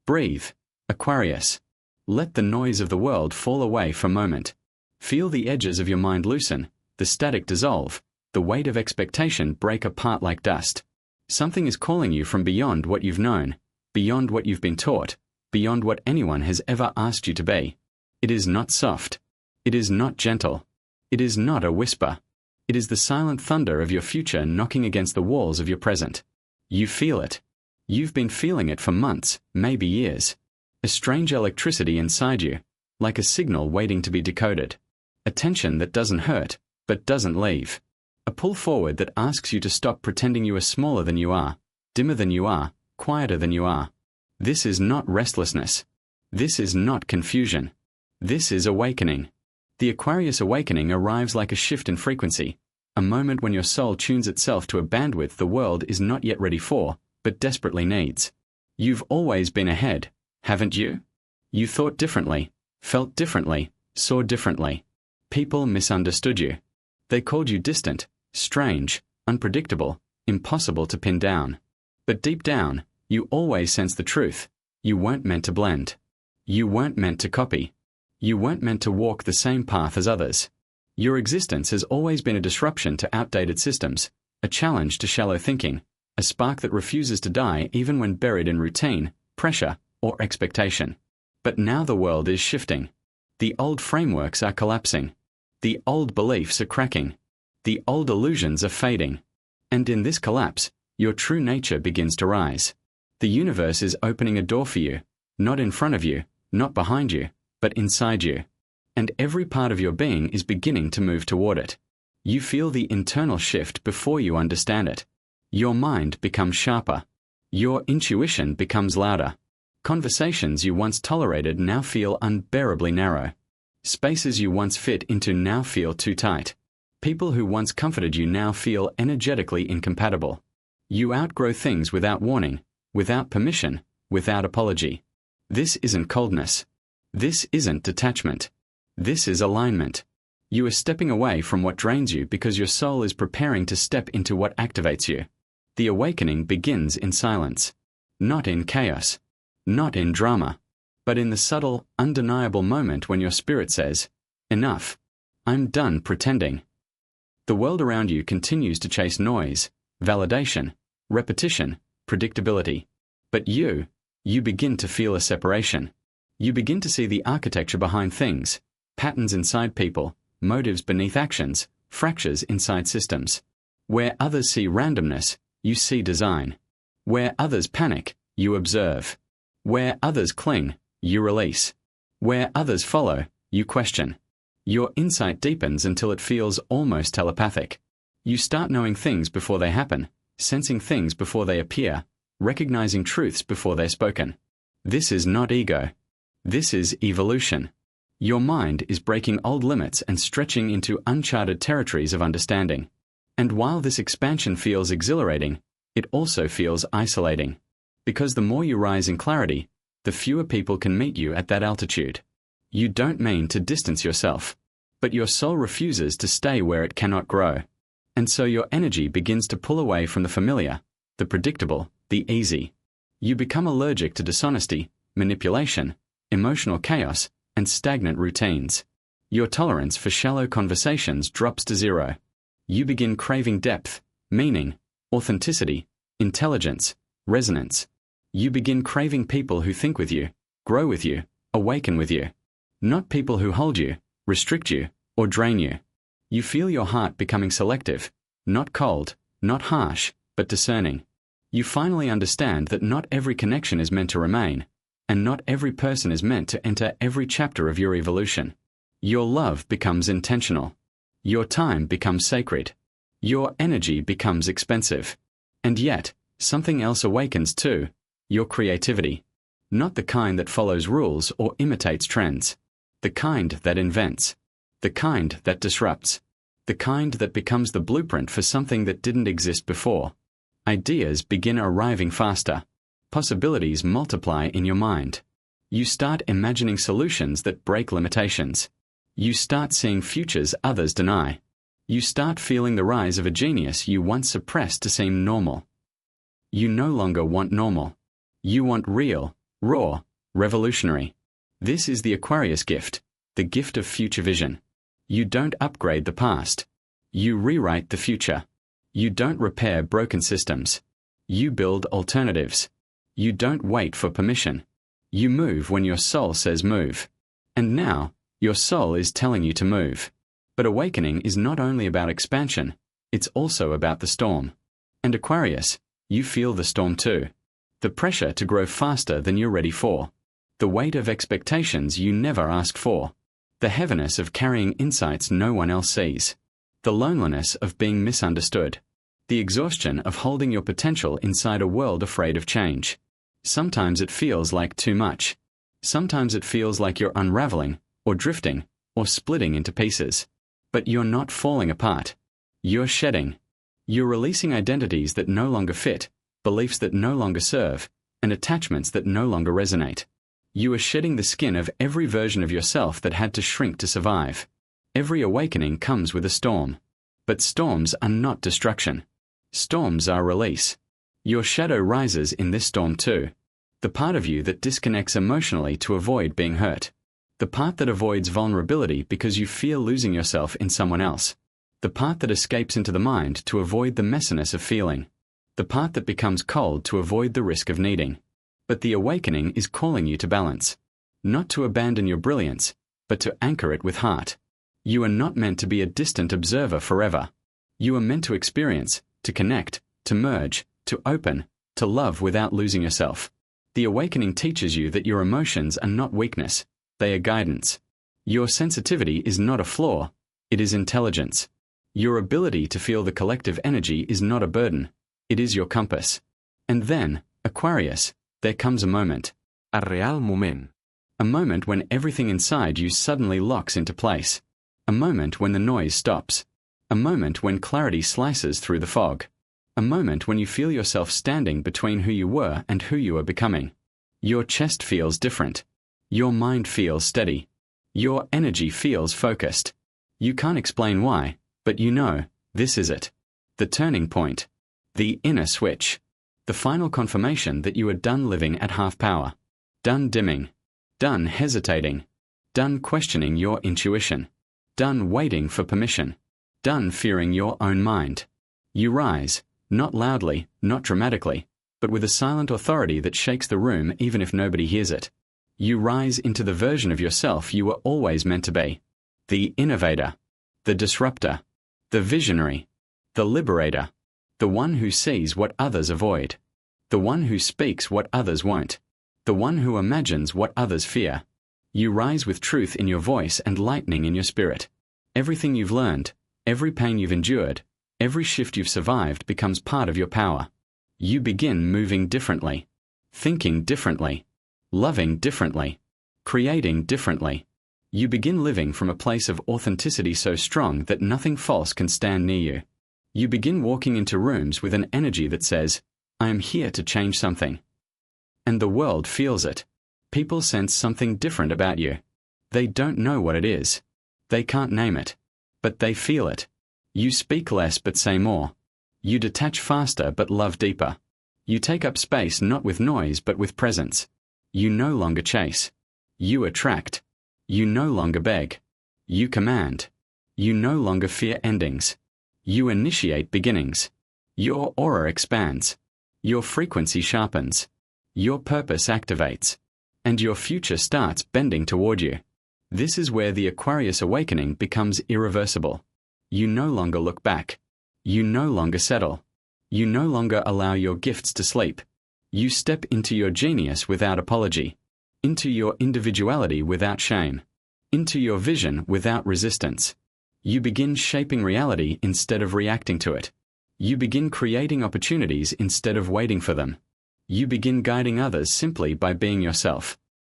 Breathe, Aquarius. Let the noise of the world fall away for a moment. Feel the edges of your mind loosen, the static dissolve, the weight of expectation break apart like dust. Something is calling you from beyond what you've known, beyond what you've been taught, beyond what anyone has ever asked you to be. It is not soft. It is not gentle. It is not a whisper. It is the silent thunder of your future knocking against the walls of your present. You feel it. You've been feeling it for months, maybe years. A strange electricity inside you, like a signal waiting to be decoded. A tension that doesn't hurt, but doesn't leave. A pull forward that asks you to stop pretending you are smaller than you are, dimmer than you are, quieter than you are. This is not restlessness. This is not confusion. This is awakening. The Aquarius Awakening arrives like a shift in frequency, a moment when your soul tunes itself to a bandwidth the world is not yet ready for, but desperately needs. You've always been ahead, haven't you? You thought differently, felt differently, saw differently. People misunderstood you. They called you distant, strange, unpredictable, impossible to pin down. But deep down, you always sensed the truth. You weren't meant to blend. You weren't meant to copy. You weren't meant to walk the same path as others. Your existence has always been a disruption to outdated systems, a challenge to shallow thinking, a spark that refuses to die even when buried in routine, pressure, or expectation. But now the world is shifting. The old frameworks are collapsing. The old beliefs are cracking. The old illusions are fading. And in this collapse, your true nature begins to rise. The universe is opening a door for you, not in front of you, not behind you, but inside you. And every part of your being is beginning to move toward it. You feel the internal shift before you understand it. Your mind becomes sharper. Your intuition becomes louder. Conversations you once tolerated now feel unbearably narrow. Spaces you once fit into now feel too tight. People who once comforted you now feel energetically incompatible. You outgrow things without warning, without permission, without apology. This isn't coldness. This isn't detachment. This is alignment. You are stepping away from what drains you because your soul is preparing to step into what activates you. The awakening begins in silence. Not in chaos. Not in drama. But in the subtle, undeniable moment when your spirit says, "Enough. I'm done pretending." The world around you continues to chase noise, validation, repetition, predictability. But you begin to feel a separation. You begin to see the architecture behind things, patterns inside people, motives beneath actions, fractures inside systems. Where others see randomness, you see design. Where others panic, you observe. Where others cling, you release. Where others follow, you question. Your insight deepens until it feels almost telepathic. You start knowing things before they happen, sensing things before they appear, recognizing truths before they're spoken. This is not ego. This is evolution. Your mind is breaking old limits and stretching into uncharted territories of understanding. And while this expansion feels exhilarating, it also feels isolating. Because the more you rise in clarity, the fewer people can meet you at that altitude. You don't mean to distance yourself, but your soul refuses to stay where it cannot grow. And so your energy begins to pull away from the familiar, the predictable, the easy. You become allergic to dishonesty, manipulation, emotional chaos, and stagnant routines. Your tolerance for shallow conversations drops to zero. You begin craving depth, meaning, authenticity, intelligence, resonance. You begin craving people who think with you, grow with you, awaken with you. Not people who hold you, restrict you, or drain you. You feel your heart becoming selective, not cold, not harsh, but discerning. You finally understand that not every connection is meant to remain, and not every person is meant to enter every chapter of your evolution. Your love becomes intentional. Your time becomes sacred. Your energy becomes expensive. And yet, something else awakens too, your creativity. Not the kind that follows rules or imitates trends. The kind that invents. The kind that disrupts. The kind that becomes the blueprint for something that didn't exist before. Ideas begin arriving faster. Possibilities multiply in your mind. You start imagining solutions that break limitations. You start seeing futures others deny. You start feeling the rise of a genius you once suppressed to seem normal. You no longer want normal. You want real, Raw, revolutionary. This is the Aquarius gift, the gift of future vision. You don't upgrade the past. You rewrite the future. You don't repair broken systems. You build alternatives. You don't wait for permission. You move when your soul says move. And now, your soul is telling you to move. But awakening is not only about expansion, it's also about the storm. And Aquarius, you feel the storm too. The pressure to grow faster than you're ready for. The weight of expectations you never asked for. The heaviness of carrying insights no one else sees. The loneliness of being misunderstood. The exhaustion of holding your potential inside a world afraid of change. Sometimes it feels like too much. Sometimes it feels like you're unraveling, or drifting, or splitting into pieces. But you're not falling apart. You're shedding. You're releasing identities that no longer fit, beliefs that no longer serve, and attachments that no longer resonate. You are shedding the skin of every version of yourself that had to shrink to survive. Every awakening comes with a storm. But storms are not destruction. Storms are release. Your shadow rises in this storm too. The part of you that disconnects emotionally to avoid being hurt. The part that avoids vulnerability because you fear losing yourself in someone else. The part that escapes into the mind to avoid the messiness of feeling. The part that becomes cold to avoid the risk of needing. But the awakening is calling you to balance. Not to abandon your brilliance, but to anchor it with heart. You are not meant to be a distant observer forever. You are meant to experience, to connect, to merge, to open, to love without losing yourself. The awakening teaches you that your emotions are not weakness, they are guidance. Your sensitivity is not a flaw, it is intelligence. Your ability to feel the collective energy is not a burden, it is your compass. And then, Aquarius, there comes a moment. A real moment. A moment when everything inside you suddenly locks into place. A moment when the noise stops. A moment when clarity slices through the fog. A moment when you feel yourself standing between who you were and who you are becoming. Your chest feels different. Your mind feels steady. Your energy feels focused. You can't explain why, but you know, this is it. The turning point. The inner switch. The final confirmation that you are done living at half power. Done dimming. Done hesitating. Done questioning your intuition. Done waiting for permission. Done fearing your own mind. You rise, not loudly, not dramatically, but with a silent authority that shakes the room even if nobody hears it. You rise into the version of yourself you were always meant to be. The innovator. The disruptor. The visionary. The liberator. The one who sees what others avoid. The one who speaks what others won't. The one who imagines what others fear. You rise with truth in your voice and lightning in your spirit. Everything you've learned, every pain you've endured, every shift you've survived becomes part of your power. You begin moving differently, thinking differently, loving differently, creating differently. You begin living from a place of authenticity so strong that nothing false can stand near you. You begin walking into rooms with an energy that says, I am here to change something. And the world feels it. People sense something different about you. They don't know what it is. They can't name it. But they feel it. You speak less but say more. You detach faster but love deeper. You take up space not with noise but with presence. You no longer chase. You attract. You no longer beg. You command. You no longer fear endings. You initiate beginnings. Your aura expands. Your frequency sharpens. Your purpose activates. And your future starts bending toward you. This is where the Aquarius Awakening becomes irreversible. You no longer look back. You no longer settle. You no longer allow your gifts to sleep. You step into your genius without apology. Into your individuality without shame. Into your vision without resistance. You begin shaping reality instead of reacting to it. You begin creating opportunities instead of waiting for them. You begin guiding others simply by being yourself.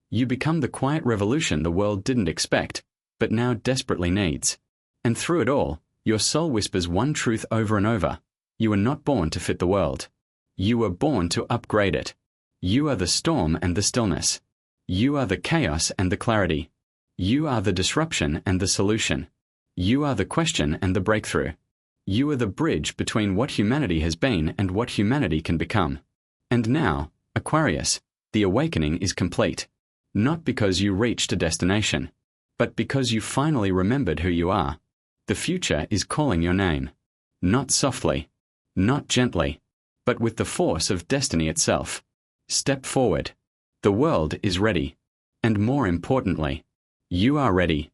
You become the quiet revolution the world didn't expect, but now desperately needs. And through it all, your soul whispers one truth over and over. You were not born to fit the world. You were born to upgrade it. You are the storm and the stillness. You are the chaos and the clarity. You are the disruption and the solution. You are the question and the breakthrough. You are the bridge between what humanity has been and what humanity can become. And now, Aquarius, The awakening is complete, not because you reached a destination, but because you finally remembered who you are. The future is calling your name, not softly, not gently, but with the force of destiny itself. Step forward. The world is ready. And more importantly, you are ready.